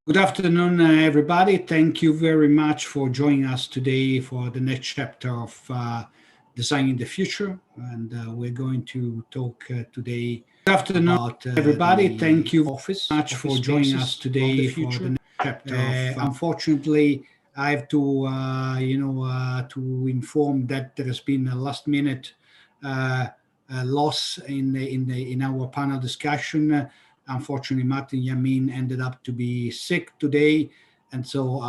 Good afternoon, everybody. Thank you very much for joining us today for the next chapter of Designing the Future. And we're going to talk today. Good afternoon, about, everybody. Thank you much for joining us today for the next chapter. Unfortunately, I have to, to inform that there has been a last-minute loss in our panel discussion. Unfortunately, Martin Yamin ended up to be sick today, and so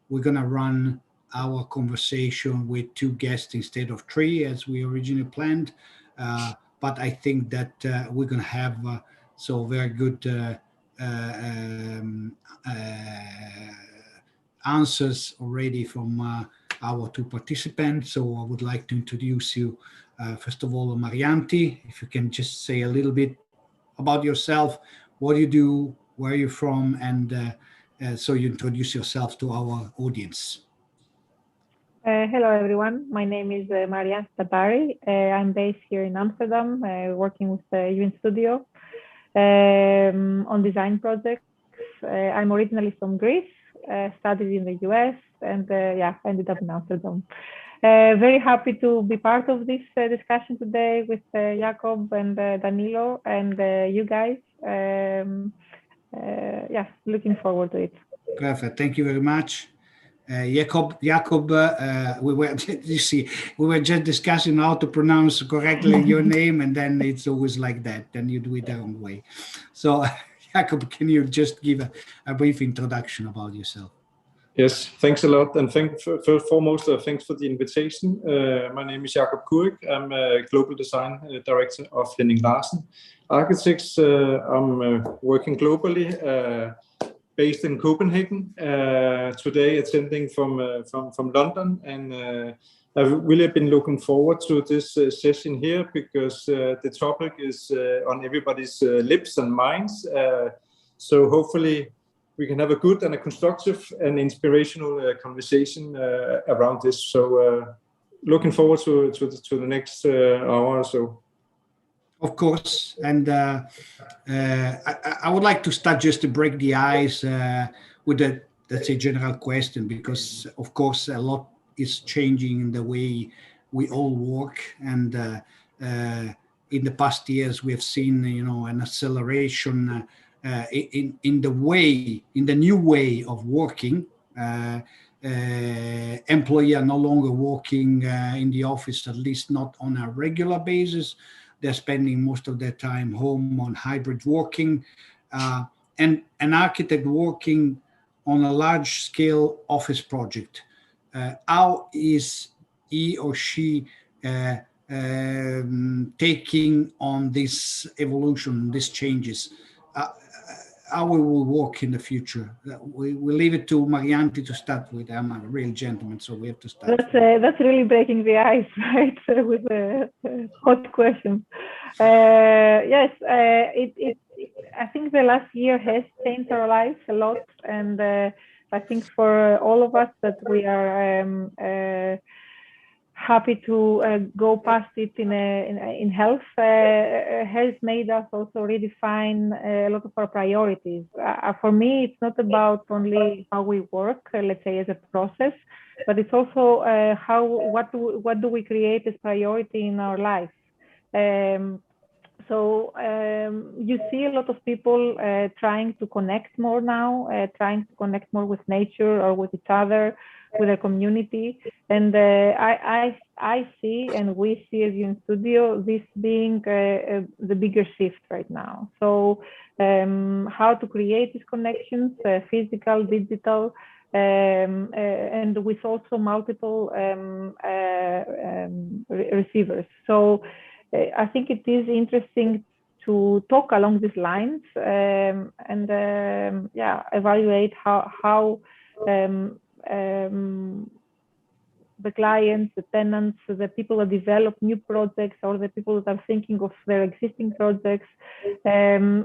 we're going to run our conversation with two guests instead of three as we originally planned. But I think that we're going to have very good answers already from our two participants. So I would like to introduce you, first of all, Marianti. If you can just say a little bit about yourself, what you do, where you're from, and so you introduce yourself to our audience. Hello, everyone. My name is Marianti Tatari. I'm based here in Amsterdam, working with UN Studio on design projects. I'm originally from Greece, studied in the US, and ended up in Amsterdam. Very happy to be part of this discussion today with Jakob and Danilo and you guys. Looking forward to it. Perfect. Thank you very much. Jakob, we were just discussing how to pronounce correctly your name, and then it's always like that. Then you do it the wrong way. So, Jakob, can you just give a brief introduction about yourself? Yes, thanks a lot. And first foremost, thanks for the invitation. My name is Jakob Kurik. I'm a Global Design Director of Henning Larsen Architects. I'm working globally, based in Copenhagen, today attending from London. And I've really been looking forward to this session here because the topic is on everybody's lips and minds. So hopefully, we can have a good and a constructive and inspirational conversation around this. So looking forward to the next hour or so. Of course. And I would like to start just to break the ice with a, let's say, general question, because, of course, a lot is changing in the way we all work. And in the past years, we have seen, an acceleration in the new way of working. Employees are no longer working in the office, at least not on a regular basis. They're spending most of their time home on hybrid working, and an architect working on a large scale office project. How is he or she taking on this evolution, these changes? How we will work in the future? We leave it to Marianti to start with. I'm a real gentleman, so we have to start. That's really breaking the ice, right? With a hot question. Yes, I think the last year has changed our lives a lot, and I think for all of us that we are happy to go past it in health has made us also redefine a lot of our priorities. For me, it's not about only how we work, let's say, as a process, but it's also what do we create as priority in our life. So you see a lot of people trying to connect more now, trying to connect more with nature or with each other, with a community. And I see, and we see as UN Studio, this being the bigger shift right now. So how to create these connections, physical, digital, and with also multiple receivers. So I think it is interesting to talk along these lines and evaluate how the clients, the tenants, the people that develop new projects, or the people that are thinking of their existing projects can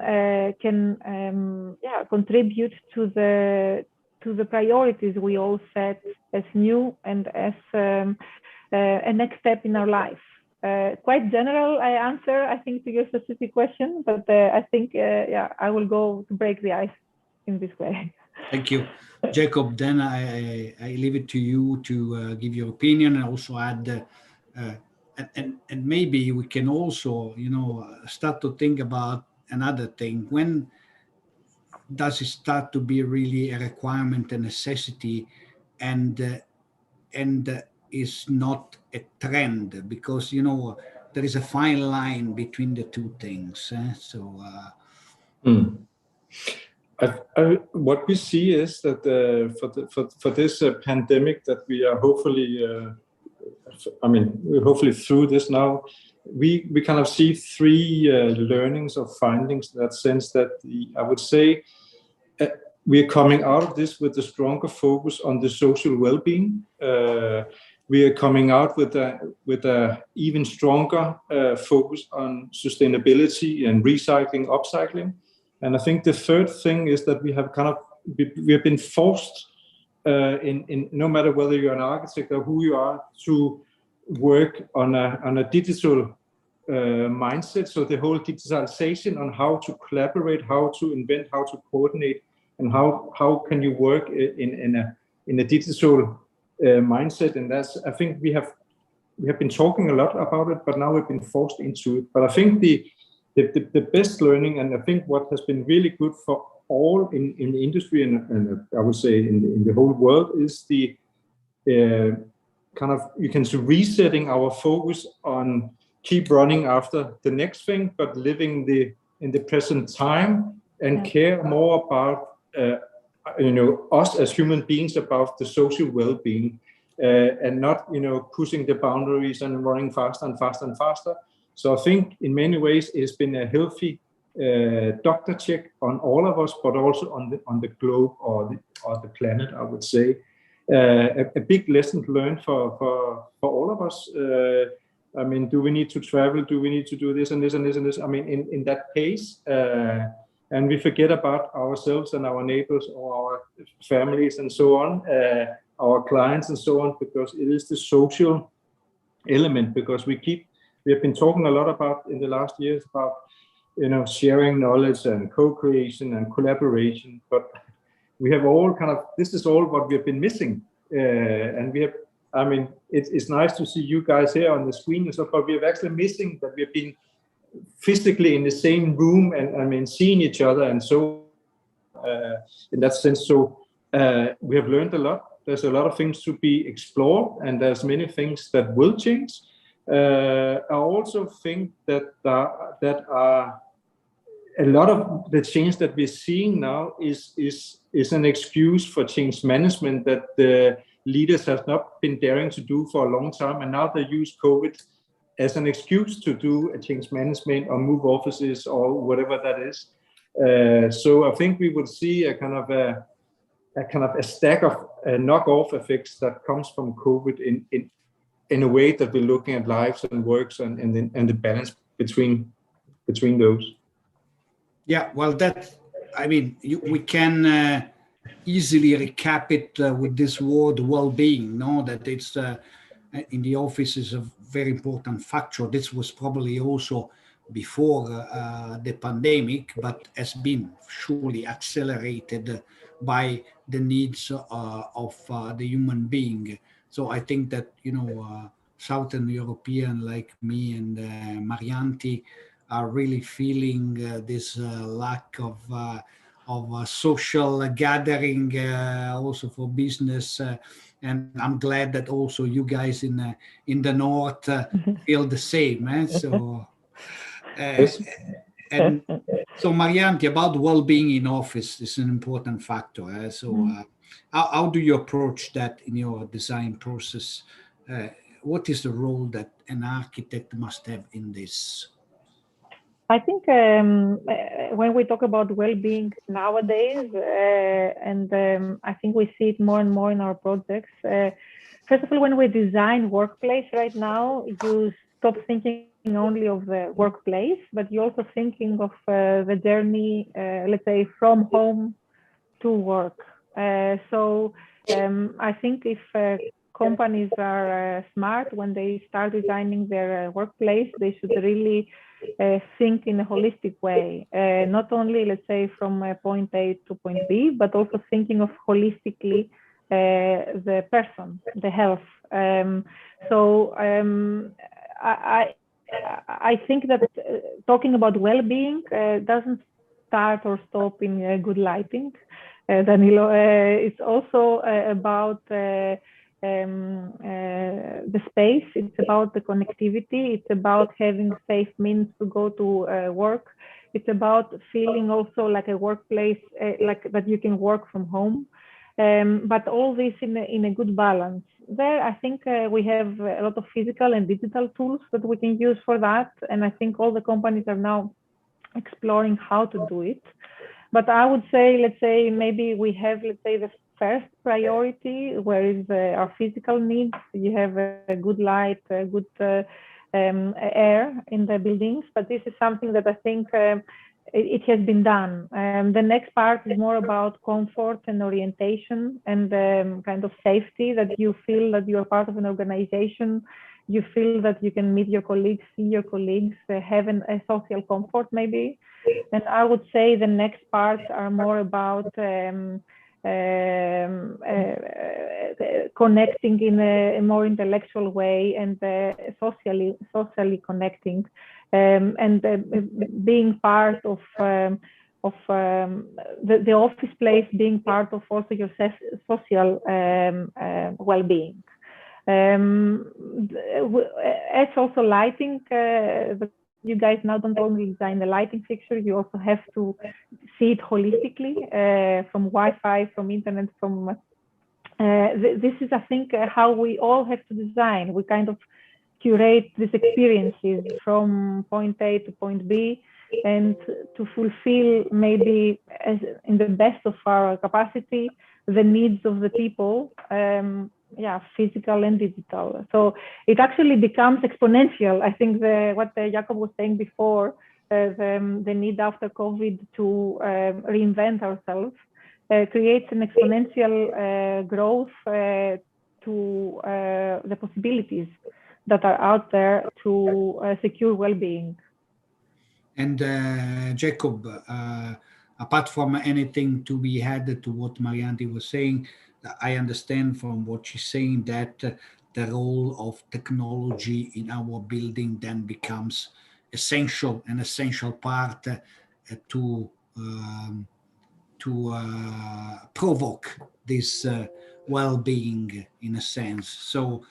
contribute to the priorities we all set as new and as a next step in our life. Quite general answer, I think, to your specific question, but I think I will go to break the ice in this way. Thank you, Jacob. Then I leave it to you to give your opinion and also add, and maybe we can also, start to think about another thing. When does it start to be really a requirement, a necessity, and is not a trend? Because there is a fine line between the two things. So. What we see is that for this pandemic that we are hopefully, we're hopefully through this now. We kind of see three learnings or findings in that sense that I would say we are coming out of this with a stronger focus on the social well-being. We are coming out with a even stronger focus on sustainability and recycling, upcycling. And I think the third thing is that we have been forced in no matter whether you're an architect or who you are, to work on a digital mindset. So the whole digitalization on how to collaborate, how to invent, how to coordinate, and how can you work in a digital mindset. And that's, I think we have been talking a lot about it, but now we've been forced into it. But I think the best learning, and I think what has been really good for all in the industry and I would say in the whole world, is the you can say resetting our focus on keep running after the next thing, but living in the present time and care more about us as human beings, about the social well-being, and not pushing the boundaries and running faster and faster and faster. So I think in many ways it's been a healthy doctor check on all of us, but also on the globe or the planet, I would say. A big lesson learned for all of us. Do we need to travel? Do we need to do this and this and this and this? In that case, and we forget about ourselves and our neighbors or our families and so on, our clients and so on, because it is the social element. Because we have been talking a lot about in the last years about sharing knowledge and co-creation and collaboration, but we have all this is all what we have been missing, and we have. It's nice to see you guys here on the screen and stuff, but we have actually missing that we have been physically in the same room and seeing each other, and so in that sense. So we have learned a lot. There's a lot of things to be explored, and there's many things that will change. I also think that are a lot of the change that we're seeing now is an excuse for change management that the leaders have not been daring to do for a long time, and now they use COVID as an excuse to do a change management or move offices or whatever that is. So I think we would see a stack of knock-off effects that comes from COVID in a way that we're looking at lives and works and the balance between those. Yeah, well, we can easily recap it with this word well-being. That it's in the office is a very important factor. This was probably also before the pandemic, but has been surely accelerated by the needs of the human being. So I think that Southern European like me and Marianti are really feeling this lack of social gathering, also for business, and I'm glad that also you guys in the north feel the same. So, and so Marianti, about well-being in office is an important factor. So, how do you approach that in your design process? What is the role that an architect must have in this? I think when we talk about well-being nowadays, and I think we see it more and more in our projects. First of all, when we design workplace right now, you stop thinking only of the workplace, but you're also thinking of the journey, let's say, from home to work. So I think if companies are smart when they start designing their workplace. They should really think in a holistic way, not only, let's say, from point A to point B, but also thinking of holistically the person, the health. I think that talking about well-being doesn't start or stop in good lighting. Danilo, it's also about the space. It's about the connectivity. It's about having safe means to go to work. It's about feeling also like a workplace, like that you can work from home. But all this in a good balance. There, I think we have a lot of physical and digital tools that we can use for that. And I think all the companies are now exploring how to do it. But I would say, let's say, maybe we have, let's say, the first priority, where is our physical needs. You have a good light, a good air in the buildings. But this is something that I think it has been done. The next part is more about comfort and orientation and kind of safety, that you feel that you are part of an organization. You feel that you can meet your colleagues, see your colleagues, have a social comfort maybe. And I would say the next parts are more about connecting in a more intellectual way and socially connecting, and being part of the office place, being part of also your social well-being. As also lighting, you guys now don't only design the lighting fixture, you also have to see it holistically, from Wi-Fi, from internet, from this is, I think, how we all have to design. We kind of curate these experiences from point A to point B, and to fulfill maybe in the best of our capacity the needs of the people, physical and digital. So it actually becomes exponential. I think what Jakob was saying before, the need after COVID to reinvent ourselves creates an exponential growth to the possibilities that are out there to secure well-being. And Jakob, apart from anything to be added to what Marianti was saying, I understand from what she's saying that the role of technology in our building then becomes an essential part to provoke this well-being in a sense. So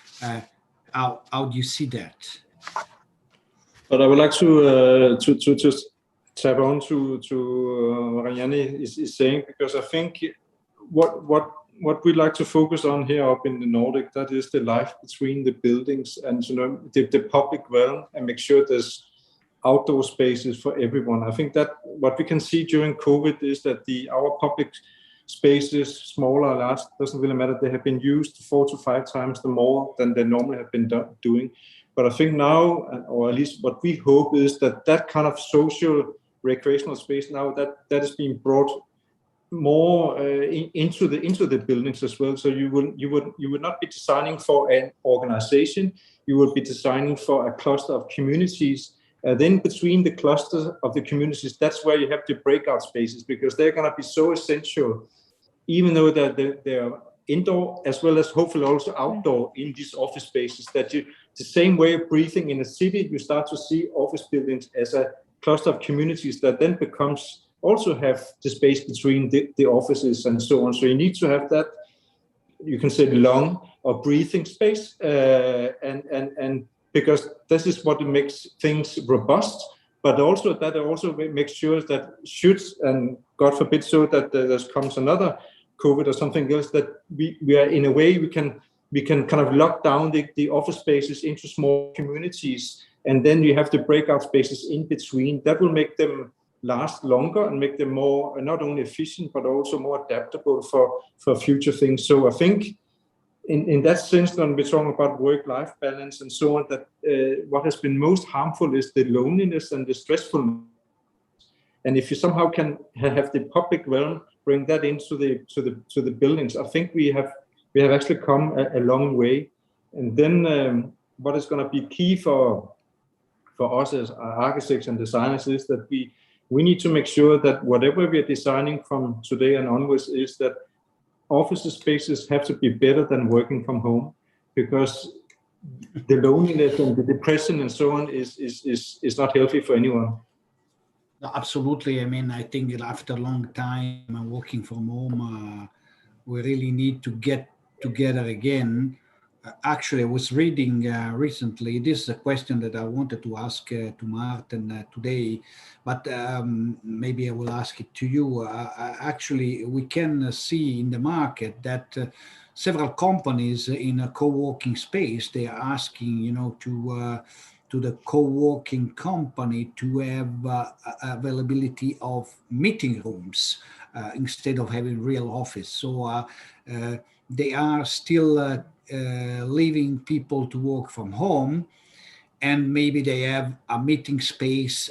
how do you see that? But I would like to just tap on to Marianne is saying, because I think what we like to focus on here up in the Nordic, that is the life between the buildings and the public realm, and make sure there's outdoor spaces for everyone. I think that what we can see during COVID is that our public spaces, small or large, doesn't really matter. They have been used 4 to 5 times the more than they normally have been doing. But I think now, or at least what we hope, is that kind of social recreational space now that is being brought more into the buildings as well. So you would not be designing for an organization. You would be designing for a cluster of communities. Then between the clusters of the communities, that's where you have the breakout spaces, because they're going to be so essential, even though they're indoor as well as hopefully also outdoor in these office spaces. That the same way of breathing in a city, you start to see office buildings as a cluster of communities that then also have the space between the offices and so on. So you need to have that, you can say, the lung or breathing space, and because this is what makes things robust, but also that makes sure that should, and God forbid, so that there comes another COVID or something else, that we are in a way we can kind of lock down the office spaces into small communities, and then you have the breakout spaces in between. That will make them last longer and make them more not only efficient but also more adaptable for future things. So I think in that sense, when we're talking about work-life balance and so on, that what has been most harmful is the loneliness and the stressfulness. And if you somehow can have the public realm bring that into the buildings, I think we have we have actually come a long way. And then what is going to be key for us as architects and designers is that we need to make sure that whatever we are designing from today and onwards is that office spaces have to be better than working from home, because the loneliness and the depression and so on is not healthy for anyone. No, absolutely. I mean, I think after a long time working from home, we really need to get together again. Actually, I was reading recently, this is a question that I wanted to ask to Martin today, but maybe I will ask it to you. Actually, we can see in the market that several companies in a co-working space, they are asking, to the co-working company to have availability of meeting rooms instead of having real office. So they are still leaving people to work from home, and maybe they have a meeting space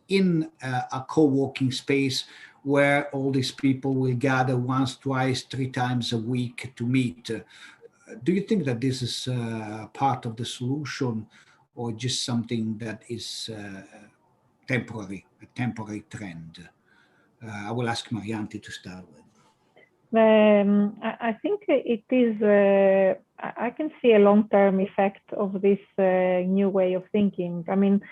in a co-working space where all these people will gather once, twice, 3 times a week to meet. Do you think that this is part of the solution, or just something that is temporary, a temporary trend? I will ask Marianti to start with. I think it is, I can see a long-term effect of this new way of thinking. I mean,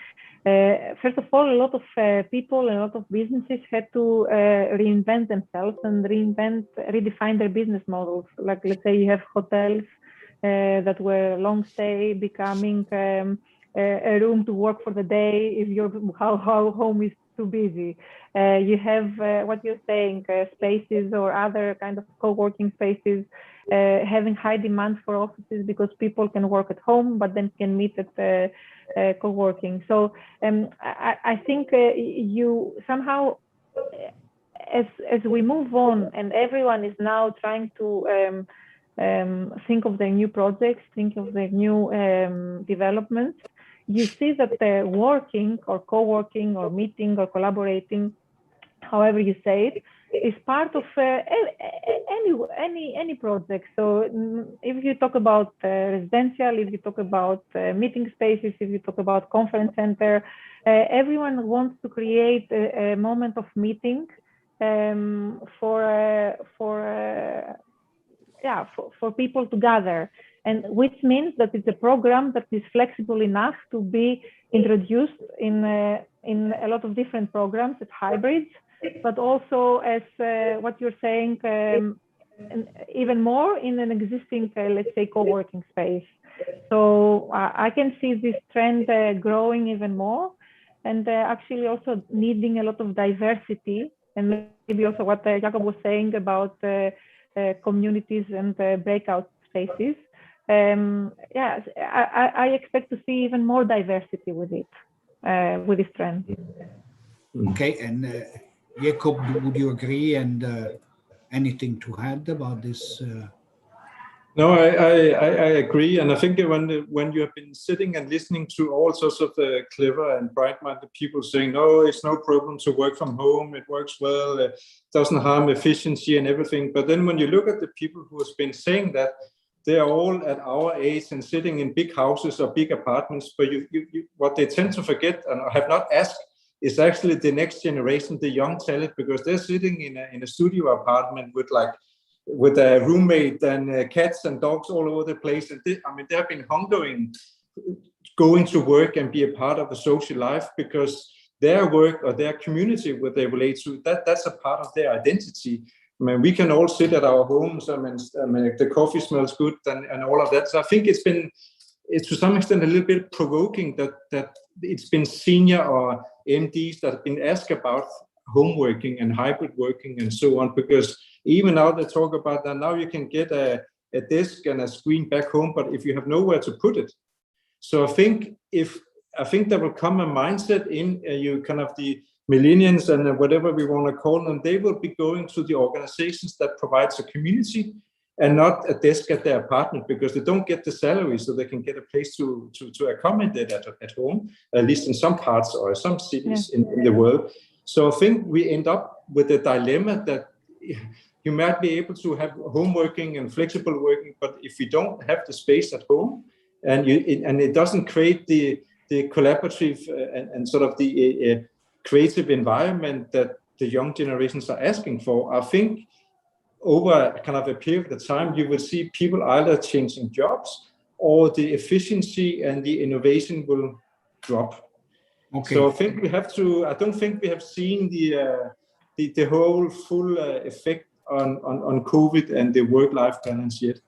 first of all, a lot of people, a lot of businesses had to reinvent themselves and redefine their business models. Like, let's say you have hotels that were long stay becoming a room to work for the day if your home is too busy. You have what you're saying, spaces or other kind of co-working spaces having high demand for offices because people can work at home but then can meet at co-working. So I think you somehow, as we move on and everyone is now trying to think of their new projects, think of their new developments, you see that working or co-working or meeting or collaborating, however you say it, is part of any project. So if you talk about residential, if you talk about meeting spaces, if you talk about conference center, everyone wants to create a moment of meeting for people to gather. And which means that it's a program that is flexible enough to be introduced in a lot of different programs as hybrids, but also as what you're saying, even more in an existing, let's say, co-working space. So I can see this trend growing even more, and actually also needing a lot of diversity, and maybe also what Jakob was saying about communities and breakout spaces. I expect to see even more diversity with it, with this trend. Okay, and Jakob, would you agree? And anything to add about this? No, I agree, and I think when you have been sitting and listening to all sorts of clever and bright-minded people saying, "No, it's no problem to work from home. It works well. It doesn't harm efficiency and everything." But then when you look at the people who have been saying that, they are all at our age and sitting in big houses or big apartments. But what they tend to forget and have not asked is actually the next generation, the young talent, because they're sitting in a studio apartment with a roommate and cats and dogs all over the place. And they have been hungering going to work and be a part of the social life, because their work or their community, what they relate to, that's a part of their identity. I mean, we can all sit at our homes. I mean, the coffee smells good and all of that. So I think it's to some extent a little bit provoking that it's been senior or MDs that have been asked about home working and hybrid working and so on, because even now they talk about that now you can get a desk and a screen back home, but if you have nowhere to put it. So I think there will come a mindset in you kind of the millennials and whatever we want to call them, they will be going to the organizations that provides a community and not a desk at their apartment, because they don't get the salary, so they can get a place to accommodate at home, at least in some parts or some cities in the world. So I think we end up with a dilemma that you might be able to have home working and flexible working, but if you don't have the space at home, and it doesn't create the collaborative and sort of the creative environment that the young generations are asking for, I think over kind of a period of time, you will see people either changing jobs or the efficiency and the innovation will drop. Okay. So I think we have to. I don't think we have seen the whole full effect on COVID and the work-life balance yet.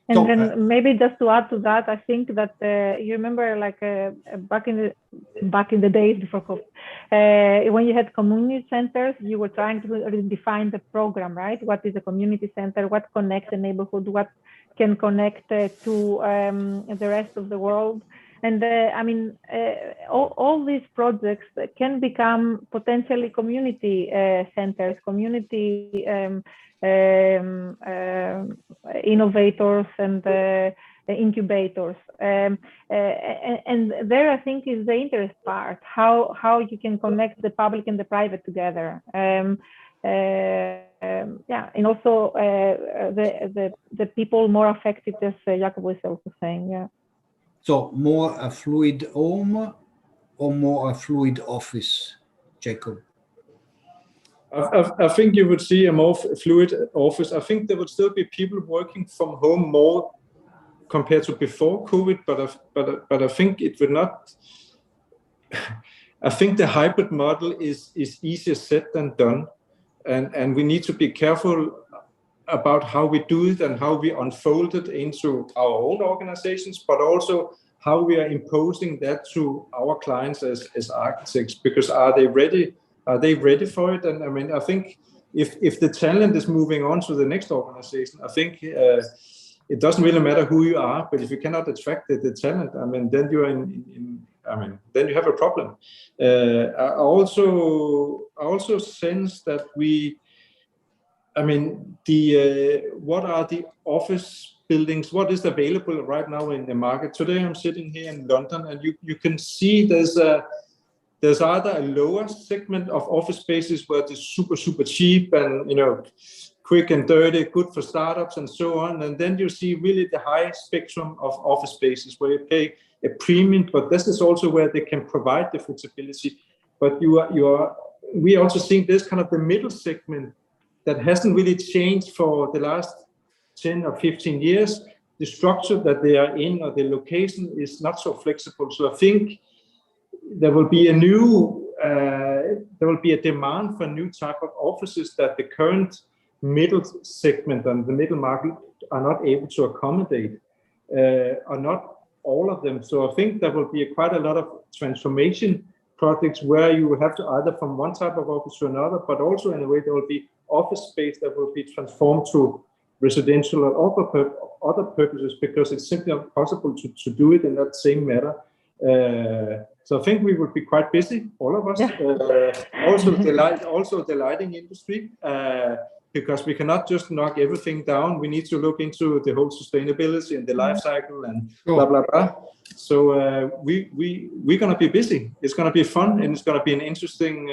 And so, then maybe just to add to that, I think that you remember, like back in the days before COVID, when you had community centers, you were trying to define the program, right? What is a community center? What connects the neighborhood? What can connect to the rest of the world? And I mean, all these projects can become potentially community centers, community innovators and incubators. And there, I think, is the interest part, how you can connect the public and the private together. Yeah, and also the people more affected, as Jacob was also saying. Yeah. So more a fluid home or more a fluid office, Jacob? I think you would see a more fluid office. I think there would still be people working from home more compared to before COVID, but I think it would not. I think the hybrid model is easier said than done, and we need to be careful about how we do it and how we unfold it into our own organizations, but also how we are imposing that to our clients as architects. Because are they ready? Are they ready for it? And I mean, I think if the talent is moving on to the next organization, I think it doesn't really matter who you are, but if you cannot attract the talent, I mean, then you're then you have a problem. I also sense that what are the office buildings? What is available right now in the market? Today I'm sitting here in London, and you can see there's either a lower segment of office spaces where it's super cheap and quick and dirty, good for startups and so on, and then you see really the high spectrum of office spaces where you pay a premium, but this is also where they can provide the flexibility. But we also seeing this kind of the middle segment that hasn't really changed for the last 10 or 15 years. The structure that they are in or the location is not so flexible. So I think there will be a demand for new type of offices that the current middle segment and the middle market are not able to accommodate, or not all of them. So I think there will be quite a lot of transformation projects where you will have to either from one type of office to another, but also in a way there will be office space that will be transformed to residential or other purposes, because it's simply not possible to do it in that same manner. So I think we will be quite busy, all of us. Also the lighting industry, because we cannot just knock everything down. We need to look into the whole sustainability and the life cycle and blah blah blah. So we're gonna be busy. It's gonna be fun, and it's gonna be an interesting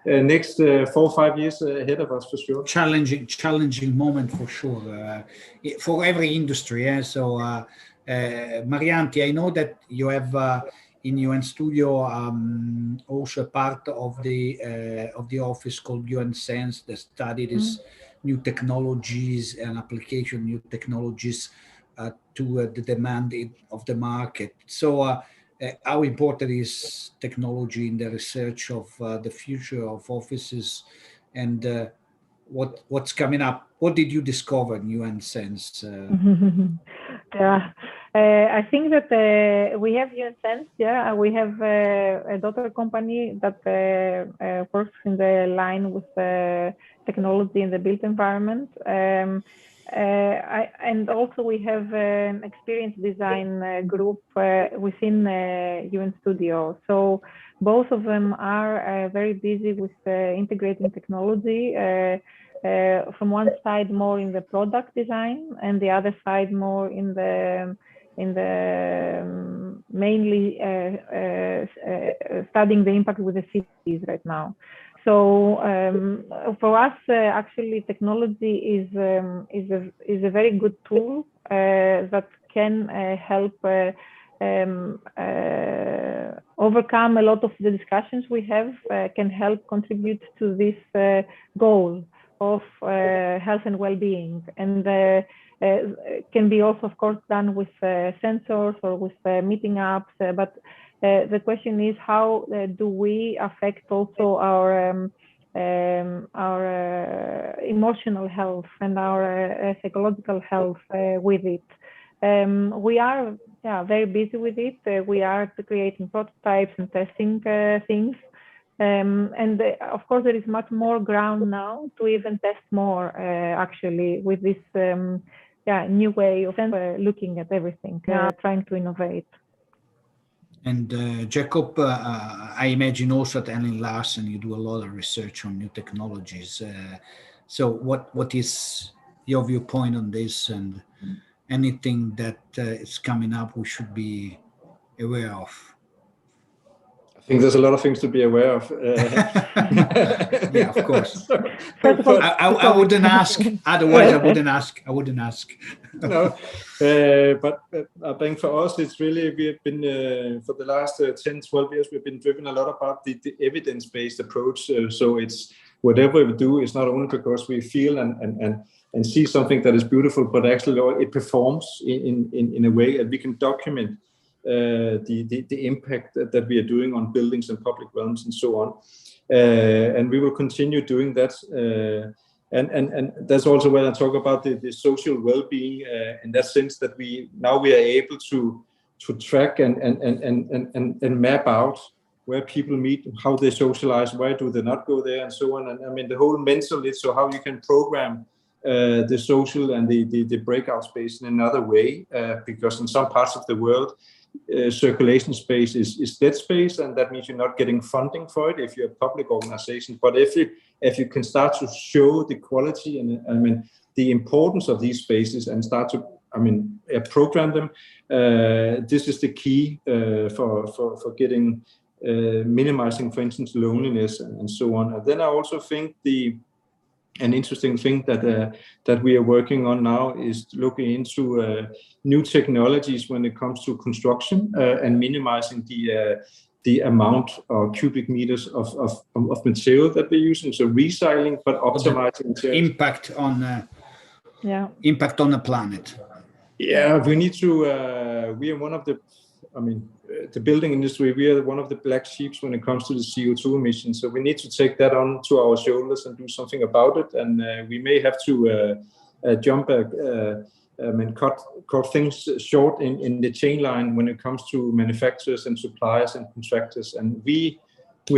next 4 or 5 years ahead of us for sure. Challenging moment for sure for every industry. So Marianti, I know that you have in UN Studio also part of the office called UN Sense that studies new technologies and application new technologies to the demand of the market. So how important is technology in the research of the future of offices, and what's coming up? What did you discover in UN Sense? Yeah, I think that we have UN Sense. Yeah, we have a daughter company that works in the line with technology in the built environment. And also we have an experience design group within UN Studio. So both of them are very busy with integrating technology. From one side more in the product design, and the other side more in the mainly studying the impact with the cities right now. So for us, actually, technology is a very good tool that can help overcome a lot of the discussions we have, can help contribute to this goal of health and well-being, and can be also, of course, done with sensors or with meeting apps. But the question is, how do we affect also our emotional health and our psychological health with it? We are very busy with it. We are creating prototypes and testing things. And of course, there is much more ground now to even test more, actually, with this new way of looking at everything, trying to innovate. And Jacob, I imagine also at Henning Larsen you do a lot of research on new technologies. So what is your viewpoint on this, and anything that is coming up we should be aware of? I think there's a lot of things to be aware of. Yeah, of course. I wouldn't ask. Otherwise, I wouldn't ask. No, but I think for us, it's really, we have been, for the last 10, 12 years, we've been driven a lot about the evidence-based approach. So it's whatever we do is not only because we feel and see something that is beautiful, but actually it performs in a way that we can document the impact that we are doing on buildings and public realms and so on. And we will continue doing that. And that's also when I talk about the social well-being, in that sense that we are able to track and map out where people meet, how they socialize, why do they not go there, and so on. And I mean, the whole mental, so how you can program the social and the breakout space in another way, because in some parts of the world, circulation space is dead space, and that means you're not getting funding for it if you're a public organization. But if you can start to show the quality and I mean the importance of these spaces and start to program them, this is the key for getting minimizing, for instance, loneliness and so on. And then I also think an interesting thing that we are working on now is looking into new technologies when it comes to construction and minimizing the amount of cubic meters of material that we're using. So recycling, but optimizing impact on the planet. Yeah, we need to. We are one of the. The building industry, we are one of the black sheep when it comes to the CO2 emissions. So we need to take that on to our shoulders and do something about it. And we may have to cut things short in the chain line when it comes to manufacturers and suppliers and contractors. And we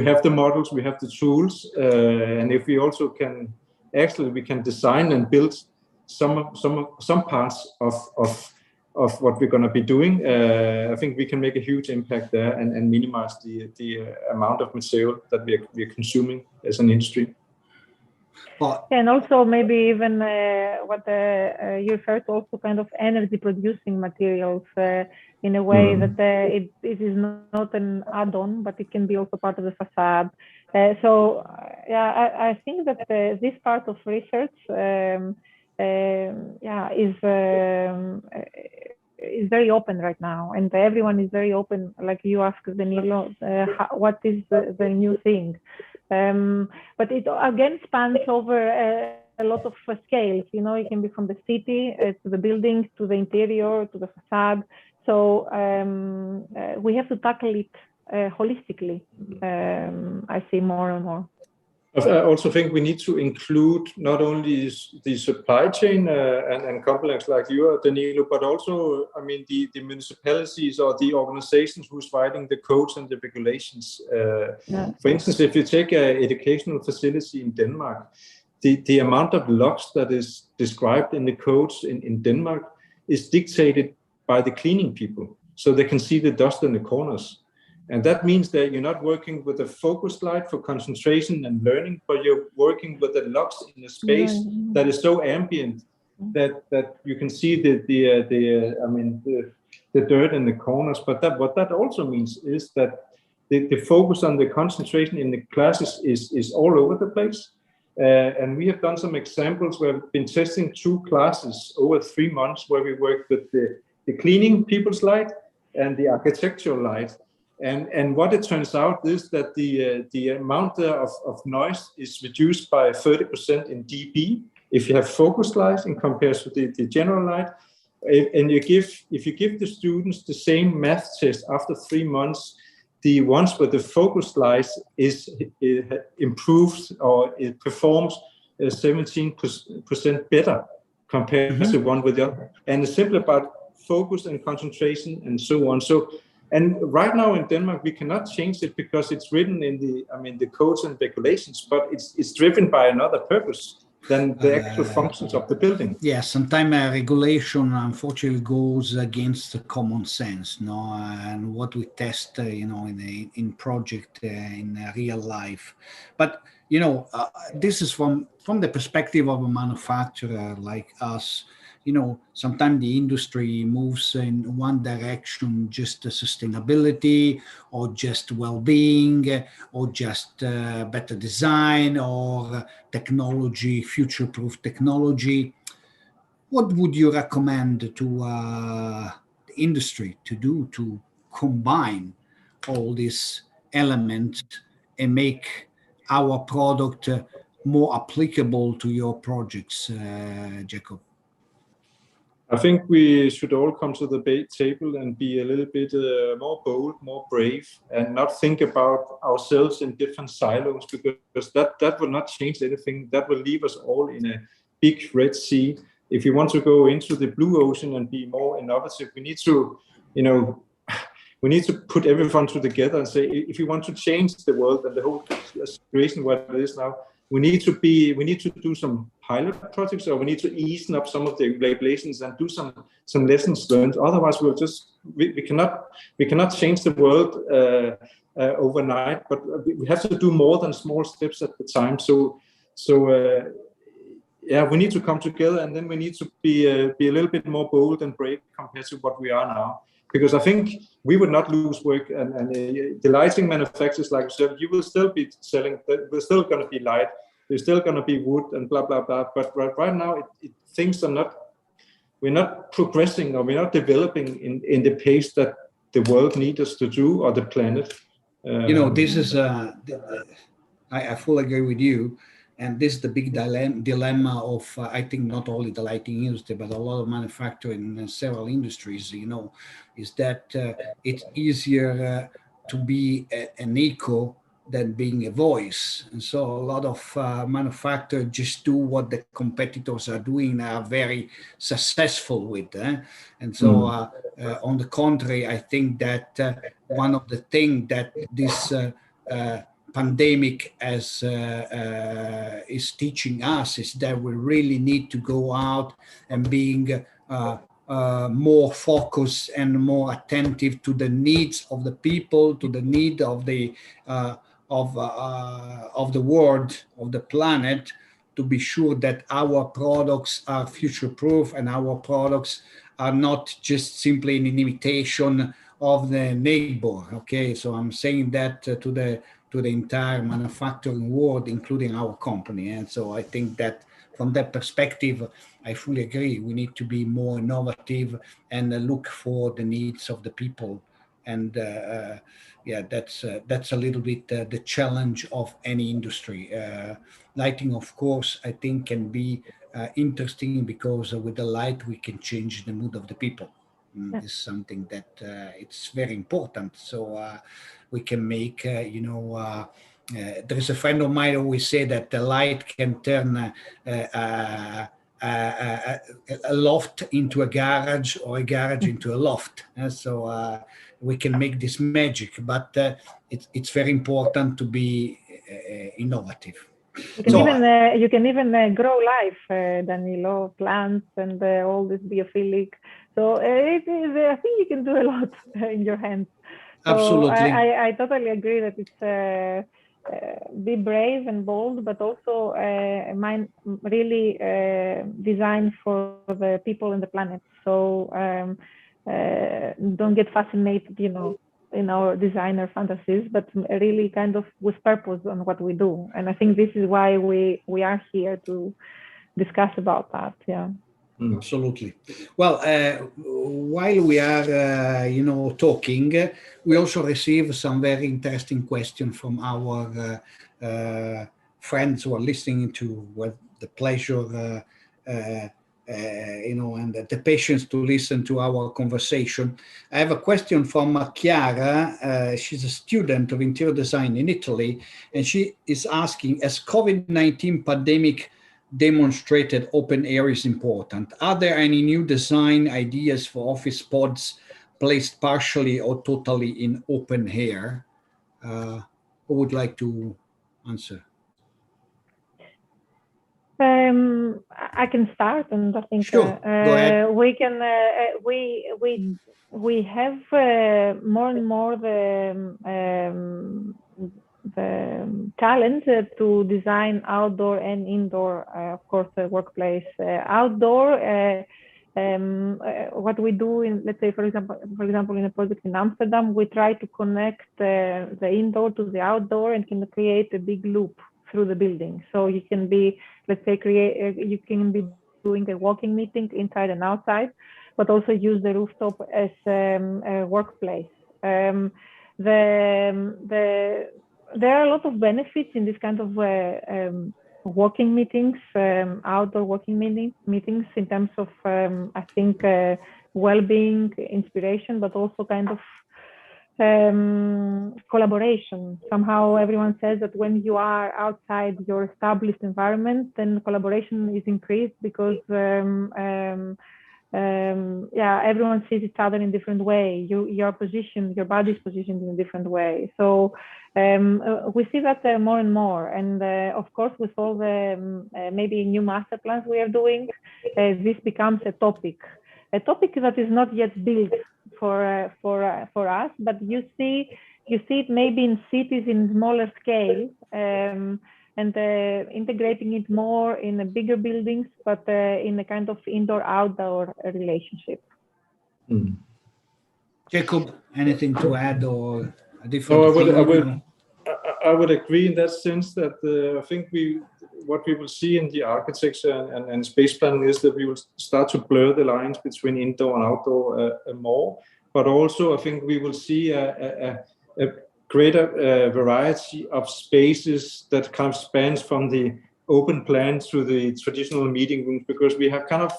have the models, we have the tools, and if we also can, actually, we can design and build some parts of what we're going to be doing. I think we can make a huge impact there and minimize the amount of material that we are consuming as an industry. And also maybe even what you refer to, also kind of energy producing materials in a way that it is not an add-on, but it can be also part of the facade. I think that this part of research is very open right now, and everyone is very open. Like you asked Danilo, what is the new thing? But it again spans over a lot of scales. You know, it can be from the city to the building, to the interior, to the facade. So we have to tackle it holistically. I see more and more. I also think we need to include not only the supply chain and companies like you, Danilo, but also, the municipalities or the organizations who's writing the codes and the regulations. For instance, if you take an educational facility in Denmark, the amount of locks that is described in the codes in Denmark is dictated by the cleaning people, so they can see the dust in the corners. And that means that you're not working with a focus light for concentration and learning, but you're working with the locks in a space that is so ambient that you can see the dirt in the corners. But what that also means is that the focus on the concentration in the classes is all over the place. And we have done some examples where we've been testing 2 classes over 3 months, where we worked with the cleaning people's light and the architectural light. And what it turns out is that the amount of noise is reduced by 30% in dB if you have focused light in comparison to the general light. And if you give the students the same math test after 3 months, the ones with the focused light is improved, or it performs 17% better compared to one with the other. And it's simply about focus and concentration and so on. And right now in Denmark, we cannot change it because it's written in the codes and regulations, but it's driven by another purpose than the actual functions of the building. Yeah, sometimes regulation unfortunately goes against the common sense, no, and what we test, in project in real life. But this is from the perspective of a manufacturer like us. Sometimes the industry moves in one direction, just sustainability, or just well-being, or just better design, or technology, future-proof technology. What would you recommend to the industry to do to combine all these elements and make our product more applicable to your projects, Jacob? I think we should all come to the table and be a little bit more bold, more brave, and not think about ourselves in different silos, because that will not change anything. That will leave us all in a big red sea. If you want to go into the blue ocean and be more innovative, we need to, put everyone together and say, if you want to change the world and the whole situation what it is now, we need to do some pilot projects, or we need to ease up some of the regulations and do some lessons learned. Otherwise, we cannot change the world overnight. But we have to do more than small steps at the time. So we need to come together, and then we need to be a little bit more bold and brave compared to what we are now. Because I think we would not lose work, and the lighting manufacturers, like yourself, you will still be selling. There's still going to be light. There's still going to be wood and blah blah blah. But right now, things are not. We're not progressing, or we're not developing in the pace that the world needs us to do, or the planet. This is. I fully agree with you. And this is the big dilemma of, I think, not only the lighting industry, but a lot of manufacturing in several industries, is that it's easier to be an echo than being a voice. And so a lot of manufacturers just do what the competitors are doing, are very successful with. And so on the contrary, I think that one of the things that this pandemic as is teaching us is that we really need to go out and being more focused and more attentive to the needs of the people, to the need of the world, of the planet, to be sure that our products are future-proof and our products are not just simply an imitation of the neighbor. Okay, so I'm saying that to the entire manufacturing world, including our company. And so I think that from that perspective, I fully agree. We need to be more innovative and look for the needs of the people. And that's a little bit the challenge of any industry. Lighting, of course, I think can be interesting because with the light we can change the mood of the people. This is something that it's very important. So we can make, there's a friend of mine who always say that the light can turn a loft into a garage, or a garage into a loft. So we can make this magic, but it's very important to be innovative. You can even grow life, Danilo, plants and all this biophilic. So I think you can do a lot in your hands. So absolutely. I totally agree that it's be brave and bold, but also really designed for the people and the planet. So don't get fascinated, in our designer fantasies, but really kind of with purpose on what we do. And I think this is why we are here to discuss about that. Yeah. Absolutely. Well, while we are, talking, we also receive some very interesting questions from our friends who are listening to with the pleasure, and the patience to listen to our conversation. I have a question from Chiara. She's a student of interior design in Italy, and she is asking, as COVID-19 pandemic demonstrated open air is important, are there any new design ideas for office pods placed partially or totally in open air? Who would like to answer? I can start, and I think sure. Go ahead. We can. We have more and more the talent to design outdoor and indoor, of course, workplace. Outdoor, what we do in, let's say, for example, in a project in Amsterdam, we try to connect the indoor to the outdoor and can create a big loop through the building. So you can be, let's say, you can be doing a walking meeting inside and outside, but also use the rooftop as a workplace. There are a lot of benefits in this kind of walking meetings, outdoor walking meetings in terms of, I think, well-being, inspiration, but also kind of collaboration. Somehow everyone says that when you are outside your established environment, then collaboration is increased because everyone sees each other in different way. Your body is positioned in a different way. So we see that more and more. And of course, with all the maybe new master plans we are doing, this becomes a topic that is not yet built for us, but you see it maybe in cities in smaller scale, and integrating it more in the bigger buildings, but in a kind of indoor-outdoor relationship. Jacob, anything to add or a different opinion? I would agree in that sense that I think what we will see in the architecture and space planning is that we will start to blur the lines between indoor and outdoor more. But also, I think we will see a greater variety of spaces that kind of spans from the open plan to the traditional meeting rooms, because we have kind of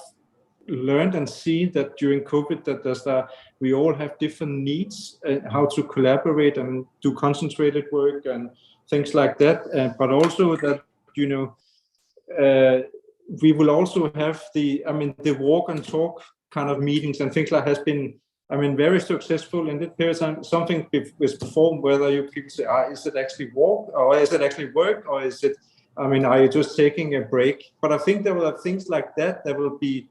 learned and seen that during COVID that we all have different needs, how to collaborate and do concentrated work and things like that. But also that, we will also have the walk and talk kind of meetings and things like has been, very successful in this period of time. Something was performed, whether you people say, is it actually walk or is it actually work, or is it, are you just taking a break? But I think there will have things like that. There will be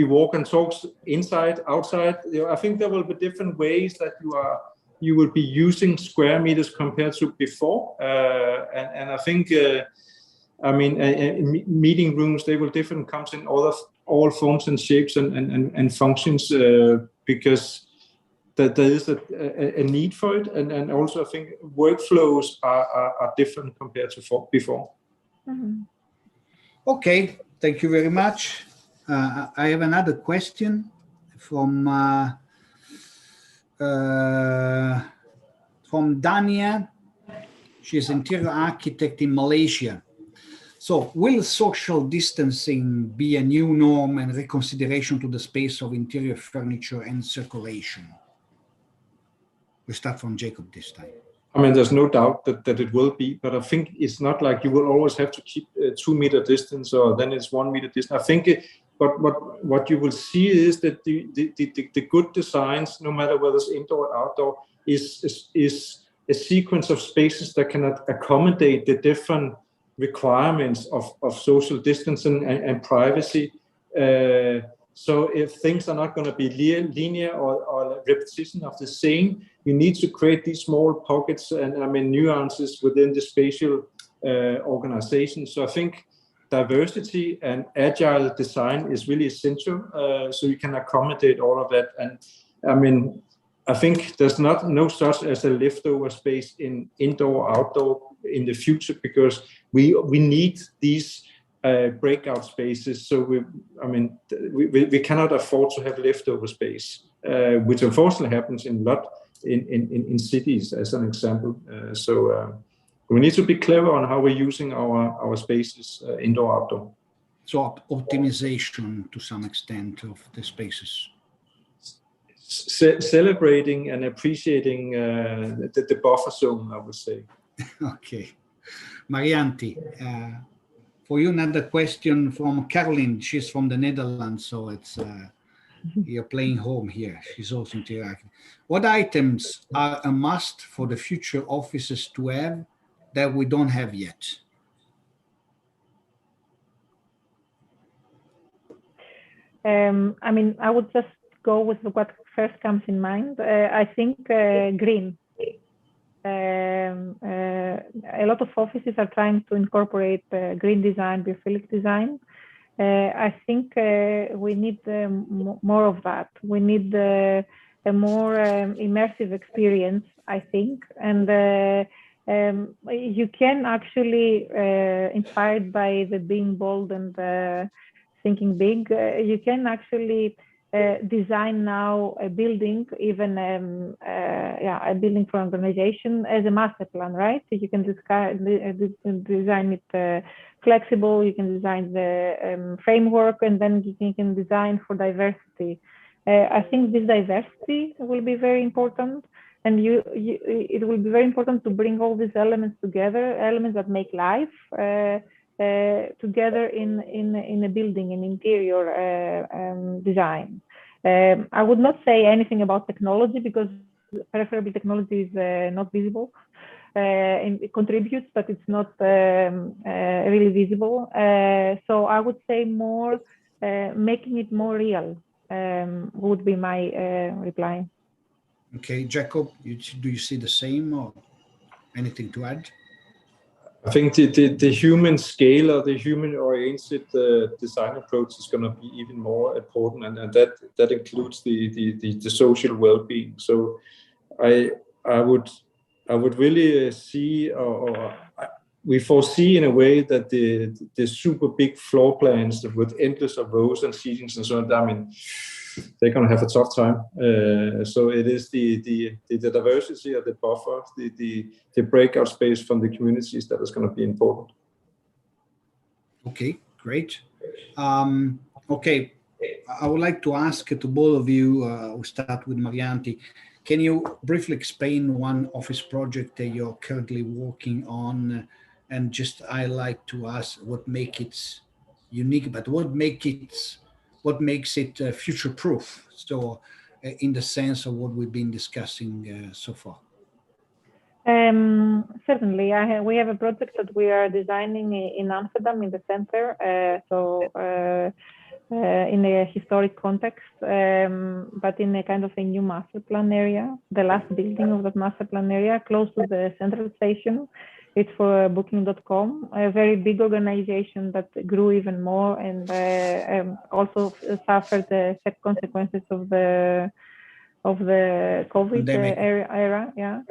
walk and talks inside, outside. I think there will be different ways that you will be using square meters compared to before. And I think, meeting rooms, they will come in all forms and shapes and functions, because there is a need for it. And also I think workflows are different compared to before. Mm-hmm. Okay, thank you very much. I have another question from Dania. She's an interior architect in Malaysia. So, will social distancing be a new norm and reconsideration to the space of interior furniture and circulation? We start from Jacob this time. There's no doubt that it will be, but I think it's not like you will always have to keep 2 meter distance, or then it's 1 meter distance. I think but what you will see is that the good designs, no matter whether it's indoor or outdoor, is a sequence of spaces that can accommodate the different requirements of social distancing and privacy. So if things are not going to be linear or repetition of the same, you need to create these small pockets and nuances within the spatial organization. So I think diversity and agile design is really essential, so you can accommodate all of that. And I think there's no such as a leftover space in indoor, outdoor in the future, because we need these breakout spaces. So we cannot afford to have leftover space, which unfortunately happens in cities, as an example. We need to be clever on how we're using our spaces, indoor, outdoor. So optimization to some extent of the spaces. Celebrating and appreciating the buffer zone, I would say. Okay. Marianti, for you, another question from Caroline. She's from the Netherlands, so it's you're playing home here. She's also interacting. What items are a must for the future offices to have that we don't have yet? I would just go with what first comes in mind. I think green. A lot of offices are trying to incorporate green design, biophilic design. I think we need more of that. We need a more immersive experience, I think. And you can actually, inspired by the being bold and thinking big, you can actually design now a building, even a building for an organization as a master plan, right? So you can design it flexible, you can design the framework, and then you can design for diversity. I think this diversity will be very important, and it will be very important to bring all these elements together, elements that make life together in a building, in interior design. I would not say anything about technology, because preferably technology is not visible. And it contributes, but it's not really visible. So I would say more making it more real would be my reply. Okay, Jacob, do you see the same, or anything to add? I think the human scale or the human-oriented design approach is going to be even more important, and that includes the social well-being. So I would really see, or we foresee in a way that the super big floor plans with endless of rows and seatings and so on, I mean, they're going to have a tough time. So it is the diversity of the buffer, the breakout space from the communities that is going to be important. Okay, great. Okay, I would like to ask to both of you, we'll start with Marianti. Can you briefly explain one office project that you're currently working on, and just highlight to us what makes it unique, but what makes it future-proof? So in the sense of what we've been discussing so far. Certainly, we have a project that we are designing in Amsterdam, in the center, in a historic context, but in a kind of a new master plan area, the last building of that master plan area, close to the central station. It's for Booking.com, a very big organization that grew even more, and also suffered the consequences of the COVID era. Yeah.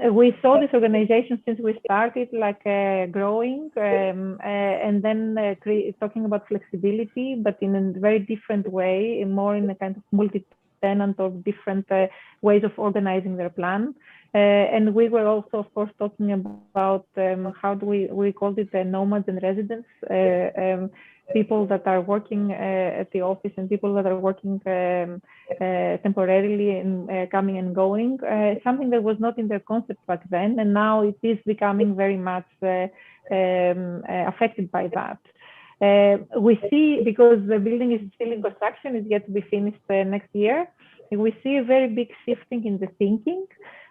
We saw this organization since we started, like growing, and then talking about flexibility, but in a very different way, more in a kind of multi-tenant or different ways of organizing their plan. And we were also, of course, talking about how do we called it nomads and residents, people that are working at the office and people that are working temporarily and coming and going, something that was not in their concept back then, and now it is becoming very much affected by that. We see, because the building is still in construction, it's yet to be finished next year, we see a very big shifting in the thinking.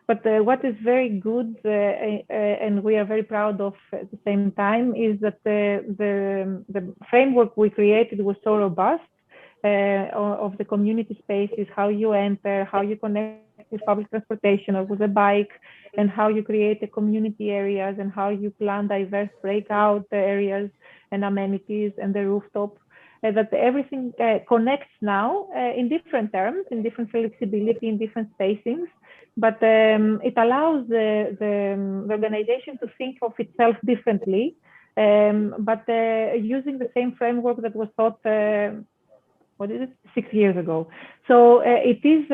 But what is very good, and we are very proud of at the same time, is that the framework we created was so robust of the community spaces, how you enter, how you connect with public transportation or with a bike, and how you create the community areas, and how you plan diverse breakout areas and amenities and the rooftop. that everything connects now in different terms, in different flexibility, in different spacings, but it allows the organization to think of itself differently, but using the same framework that was taught 6 years ago. So it is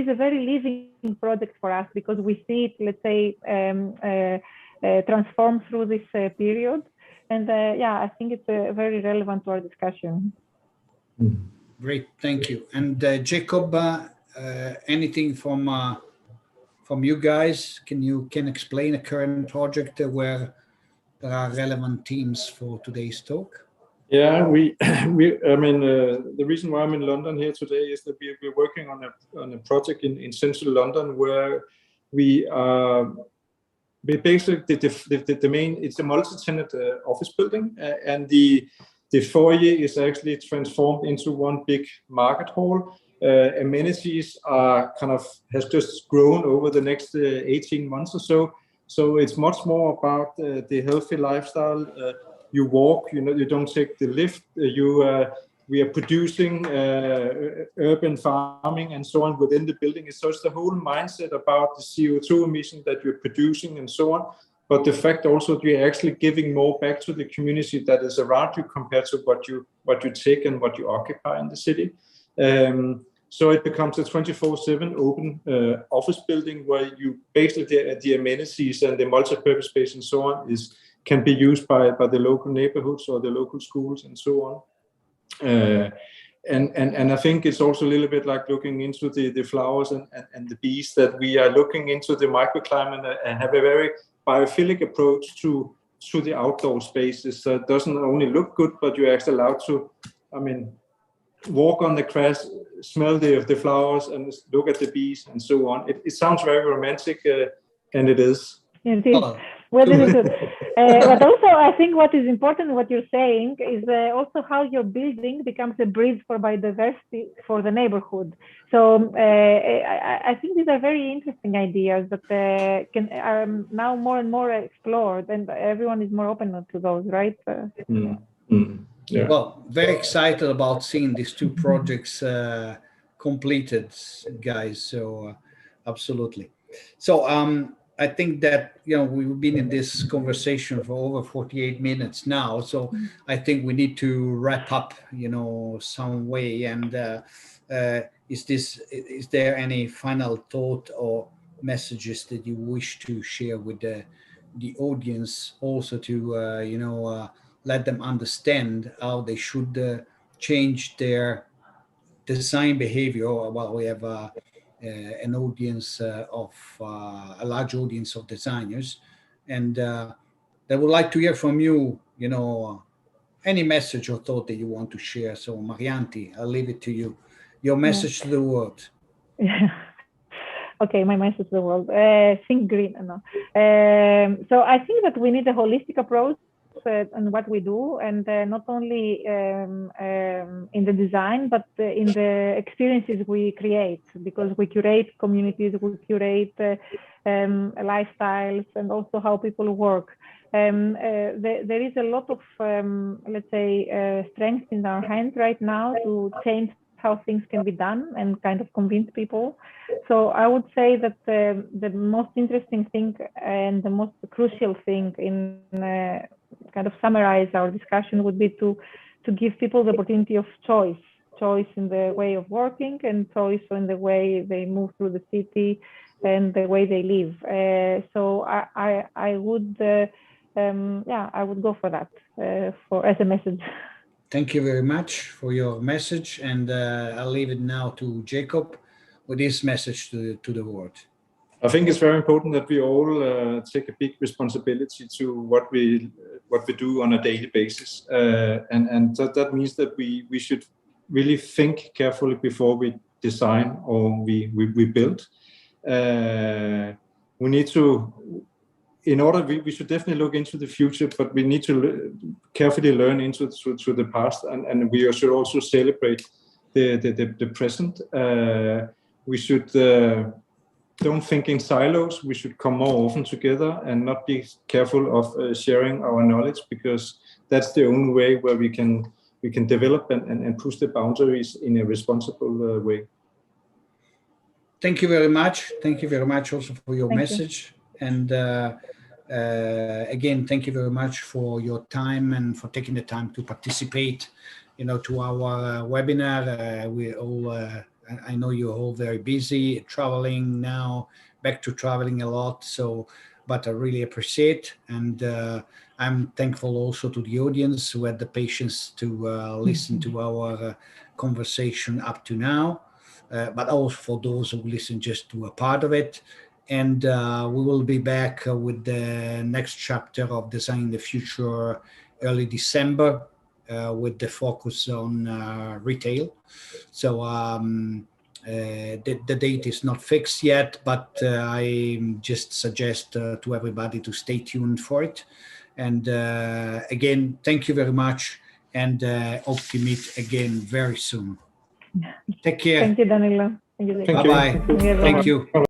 a very living project for us, because we see it, let's say, transform through this period. And yeah, I think it's very relevant to our discussion. Great, thank you. And Jacob, anything from you guys? Can explain a current project where there are relevant themes for today's talk? Yeah, the reason why I'm in London here today is that we're working on a project in central London where we basically the main, it's a multi-tenant office building, and the foyer is actually transformed into one big market hall. Amenities are has just grown over the next 18 months or so. So it's much more about the healthy lifestyle. You walk, you don't take the lift. We are producing urban farming and so on within the building. So it's the whole mindset about the CO2 emission that you're producing and so on. But the fact also that you're actually giving more back to the community that is around you compared to what you take and what you occupy in the city. So it becomes a 24/7 open office building where you basically the amenities and the multi-purpose space and so on can be used by the local neighborhoods or the local schools and so on. And I think it's also a little bit like looking into the flowers and the bees, that we are looking into the microclimate and have a very biophilic approach to the outdoor spaces. So it doesn't only look good, but you're actually allowed to, walk on the grass, smell the flowers, and look at the bees and so on. It sounds very romantic, and it is. It is. Well, it is good. But also, I think what is important, what you're saying, is also how your building becomes a bridge for biodiversity for the neighborhood. So I think these are very interesting ideas that are now more and more explored, and everyone is more open to those, right? Yeah. Well, very excited about seeing these two projects completed, guys. So absolutely. So I think that we've been in this conversation for over 48 minutes now. So I think we need to wrap up, some way. And is there any final thought or messages that you wish to share with the audience, also to let them understand how they should change their design behavior? Well, we have an audience of a large audience of designers, and they would like to hear from you, any message or thought that you want to share. So Marianti, I'll leave it to you. Your message to the world. Yeah. Okay, my message to the world. Think green. No. So I think that we need a holistic approach on what we do, and not only in the design, but in the experiences we create, because we curate communities, we curate lifestyles, and also how people work. There is a lot of, let's say, strength in our hands right now to change how things can be done and kind of convince people. So I would say that the most interesting thing and the most crucial thing in kind of summarize our discussion would be to give people the opportunity of choice in the way of working, and choice in the way they move through the city and the way they live. So I would I would go for that as a message. Thank you very much for your message, and I'll leave it now to Jacob with his message to the world. I think it's very important that we all take a big responsibility to what we do on a daily basis, and that means that we should really think carefully before we design or we build. We need to. We should definitely look into the future, but we need to carefully learn into the past, and we should also celebrate the present. We should don't think in silos. We should come more often together and not be careful of sharing our knowledge, because that's the only way where we can develop and push the boundaries in a responsible way. Thank you very much. Thank you very much also for your Thank you. message. And again, thank you very much for your time and for taking the time to participate, to our webinar. We all, I know you're all very busy traveling now, back to traveling a lot. So, but I really appreciate, and I'm thankful also to the audience who had the patience to listen to our conversation up to now. But also for those who listen just to a part of it. And we will be back with the next chapter of Designing the Future early December with the focus on retail. So the date is not fixed yet, but I just suggest to everybody to stay tuned for it. And again, thank you very much, and hope to meet again very soon. Take care. Thank you, Danilo. Thank you. Thank you. Bye-bye. Thank you, everyone. Thank you.